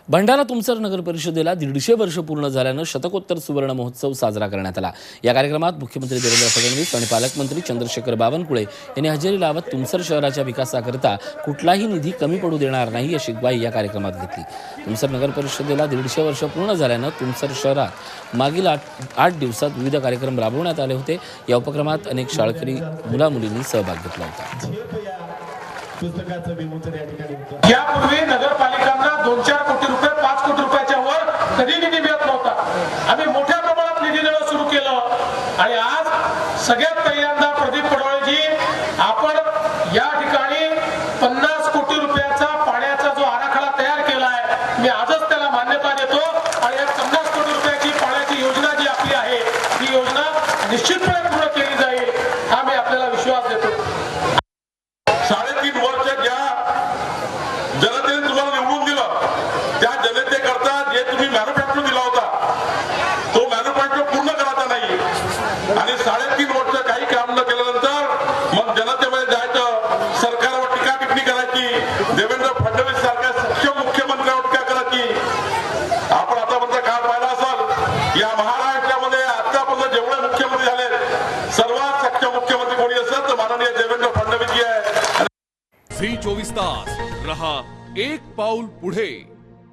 भंडारा तुमसर नगर परिषदेला 150 वर्ष पूर्ण झाल्यानं शतकोत्तर सुवर्ण महोत्सव साजरा करण्यात आला। या कार्यक्रमात मुख्यमंत्री देवेंद्र फडणवीस आणि पालकमंत्री चंद्रशेखर बावनकुळे यांनी हजेरी लावत तुमसर शहराच्या विकासाकरिता कुठलाही निधी कमी पडू देणार नाही अशी ग्वाही या कार्यक्रमात घेतली। तुमसर नगर परिषदेला 150 वर्ष पूर्ण झाल्यानं तुमसर शहरात मागील 8 दिवसात विविध कार्यक्रम राबवण्यात आले होते। या उपक्रमात अनेक शाळकरी मुलामुलींनी सहभाग घेतला होता। यापूर्वी नगरपालिकांना 2-4 कोटी रुपये 5 कोटी रुपयाच्या वर कधी निधी मिळत नव्हता। आम्ही मोठ्या प्रमाणात निधी देणं सुरू केलं आणि आज सगळ्यात पहिल्यांदा प्रदीप पडवळजी आपण या ठिकाणी 50 कोटी रुपयाचा पाण्याचा जो आराखडा तयार केला आहे, मी आजच त्याला मान्यता देतो आणि या 50 कोटी रुपयाची पाण्याची योजना जी आपली आहे ती योजना निश्चितपणे पूर्ण केली जाईल हा मी आपल्याला विश्वास देतो। 3.5 वर्ष ज्या जनतेने तुम्हाला निवडून दिलं त्या जनतेकरता जे तुम्ही मॅन्युफॅक्चर दिला होता तो मॅन्युफॅक्चर पूर्ण करायचा नाही आणि 3.5 वर्ष काही काम न केल्यानंतर मग जनतेमध्ये जायचं, सरकारवर टीका टिप्पणी करायची, देवेंद्र फडणवीस सारख्या सक्षम मुख्यमंत्र्यावर टीका करायची। आपण आतापर्यंत काळ पाहिला असाल या महाराष्ट्रामध्ये आतापर्यंत जेवढे मुख्यमंत्री झाले सर्वात सक्षम मुख्यमंत्री कोणी असेल तर माननीय देवेंद्र फडणवीस जी आहे। झी 24 तास रहा एक पाऊल पुढे।